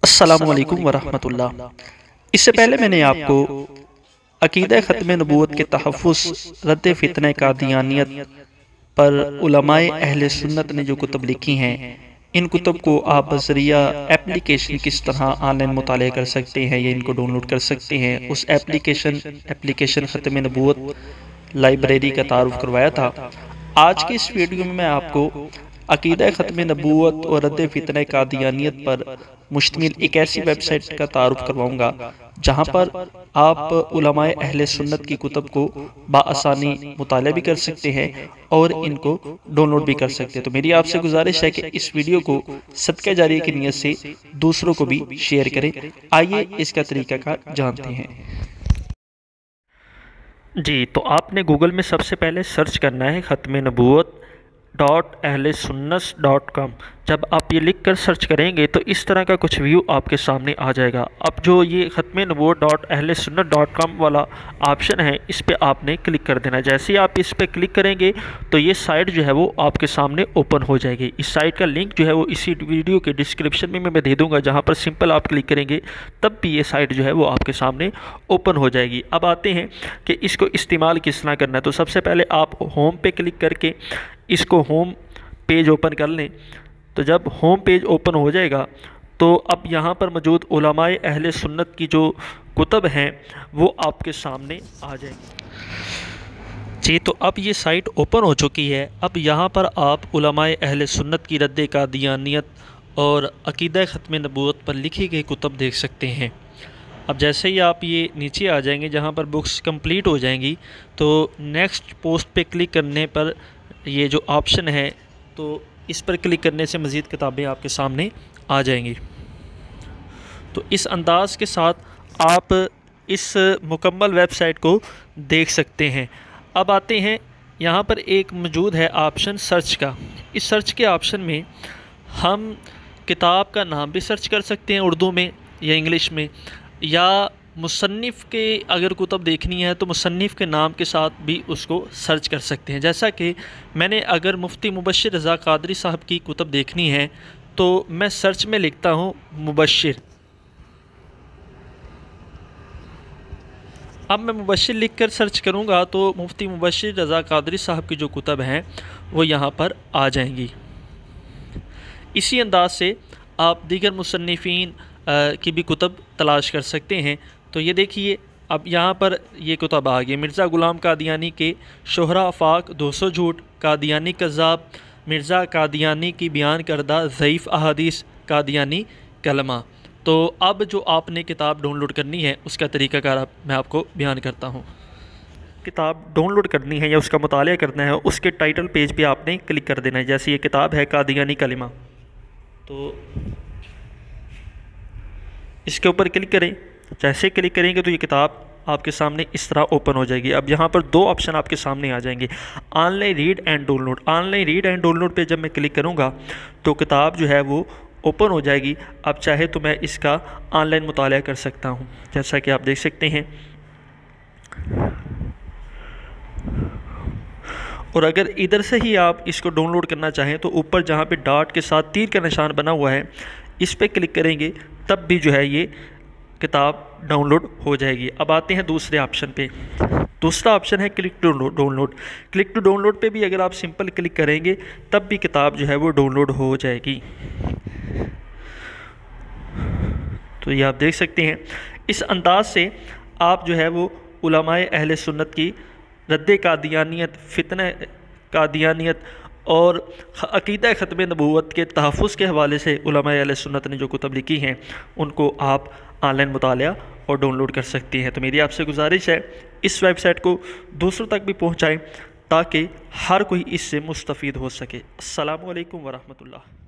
अस्सलामु अलैकुम वरहमतुल्लाह। इससे पहले मैंने आपको अकीदा ख़त्म नबूवत के तहफ़्फ़ुज़ रद्द फ़ितने कादियानियत पर उलमाए अहले सुन्नत ने जो कुतुब लिखी हैं, इन कुतुब को आप बज़रिया एप्लीकेशन किस तरह ऑनलाइन मुताला कर सकते हैं या इनको डाउनलोड कर सकते हैं, उस एप्लीकेशन ख़त्म नबूवत लाइब्रेरी का तारुफ़ करवाया था। आज की इस वीडियो में मैं आपको अकीदा ख़त्म नबूवत और रद्द फ़ितने कादियानियत पर मुश्तमिल एक ऐसी वेबसाइट का तारुफ़ करवाऊँगा जहाँ पर आप उलमाए अहले सुन्नत की कुतुब को बाआसानी मुताला भी कर सकते हैं और इनको डाउनलोड भी कर सकते हैं। तो मेरी आपसे गुजारिश है कि इस वीडियो को सदका जारिया की नीयत से दूसरों को भी शेयर करें। आइए इसका तरीक़ाकार जानते हैं। जी, तो आपने गूगल में सबसे पहले सर्च करना है ख़त्म नबूवत .ahlesunnas.com। जब आप ये लिख कर सर्च करेंगे तो इस तरह का कुछ व्यू आपके सामने आ जाएगा। अब जो ये ख़त्म नबूवत .ahlesunnat.com वाला ऑप्शन है, इस पे आपने क्लिक कर देना। जैसे ही आप इस पे क्लिक करेंगे तो ये साइट जो है वो आपके सामने ओपन हो जाएगी। इस साइट का लिंक जो है वो इसी वीडियो के डिस्क्रिप्शन में मैं दे दूँगा, जहाँ पर सिंपल आप क्लिक करेंगे तब भी ये साइट जो है वो आपके सामने ओपन हो जाएगी। अब आते हैं कि इसको इस्तेमाल किस तरह करना है। तो सबसे पहले आप होम पे क्लिक करके इसको होम पेज ओपन कर लें। तो जब होम पेज ओपन हो जाएगा तो अब यहाँ पर मौजूद उलमाए अहले सुन्नत की जो कुतुब हैं वो आपके सामने आ जाएंगी। जी, तो अब ये साइट ओपन हो चुकी है। अब यहाँ पर आप उलमाए अहले सुन्नत की रद्द कादियानियत और अकीदा ख़त्म नबूवत पर लिखी गई कुतुब देख सकते हैं। अब जैसे ही आप ये नीचे आ जाएंगे जहाँ पर बुक्स कंप्लीट हो जाएंगी तो नेक्स्ट पोस्ट पे क्लिक करने पर ये जो ऑप्शन है तो इस पर क्लिक करने से मज़ीद किताबें आपके सामने आ जाएंगी। तो इस अंदाज़ के साथ आप इस मुकम्मल वेबसाइट को देख सकते हैं। अब आते हैं, यहाँ पर एक मौजूद है ऑप्शन सर्च का। इस सर्च के ऑप्शन में हम किताब का नाम भी सर्च कर सकते हैं उर्दू में या इंग्लिश में, या मुसन्निफ़ के अगर कुतुब देखनी है तो मुसन्निफ़ के नाम के साथ भी उसको सर्च कर सकते हैं। जैसा कि मैंने अगर मुफ्ती मुबश्शिर रज़ा क़ादरी साहब की कुतुब देखनी है तो मैं सर्च में लिखता हूँ मुबश्शिर। अब मैं मुबश्शिर लिख कर सर्च करूँगा तो मुफ्ती मुबश्शिर रज़ा क़ादरी साहब की जो कुतुब हैं वो यहाँ पर आ जाएंगी। इसी अंदाज से आप दीगर मुसन्निफ़ीन की भी कुतुब तलाश कर सकते हैं। तो ये देखिए, अब यहाँ पर ये कुतुब आ गई। मिर्ज़ा ग़ुलाम कादियानी के शोहरा आफाक 200 झूठ, कादियानी कज़्ज़ाब, मिर्ज़ा कादियानी की बयान करदा ज़ईफ़ अहादीस, कादियानी कलमा। तो अब जो आपने किताब डाउनलोड करनी है उसका तरीक़ाकार मैं आपको बयान करता हूँ। किताब डाउनलोड करनी है या उसका मुताला करना है, उसके टाइटल पेज पे आपने क्लिक कर देना है। जैसे ये किताब है कादियानी कलमा, तो इसके ऊपर क्लिक करें। जैसे क्लिक करेंगे तो ये किताब आपके सामने इस तरह ओपन हो जाएगी। अब यहाँ पर दो ऑप्शन आपके सामने आ जाएंगे, online read and download. Online read and download पे जब मैं क्लिक करूँगा तो किताब जो है वो ओपन हो जाएगी। अब चाहे तो मैं इसका ऑनलाइन मुताला कर सकता हूँ, जैसा कि आप देख सकते हैं। और अगर इधर से ही आप इसको डाउनलोड करना चाहें तो ऊपर जहाँ पे डॉट के साथ तीर का निशान बना हुआ है इस पर क्लिक करेंगे तब भी जो है ये किताब डाउनलोड हो जाएगी। अब आते हैं दूसरे ऑप्शन पे। दूसरा ऑप्शन है click to download. Click to download पे भी अगर आप सिंपल क्लिक करेंगे तब भी किताब जो है वो डाउनलोड हो जाएगी। तो ये आप देख सकते हैं। इस अंदाज से आप जो है वो उलमाए अहले सुन्नत की रद्द कादियानियत, फ़ितने कादियानियत और अकीदा ख़त्म नबूवत के तहफ़्फ़ुज़ के हवाले से उलमाए अहले सुन्नत ने जो कुतुब लिखी हैं उनको आप ऑनलाइन मुताला और डाउनलोड कर सकते हैं। तो मेरी आपसे गुजारिश है इस वेबसाइट को दूसरों तक भी पहुँचाएँ ताकि हर कोई इससे मुस्तफ़ीद हो सके। अस्सलामु अलैकुम वरहमतुल्लाह।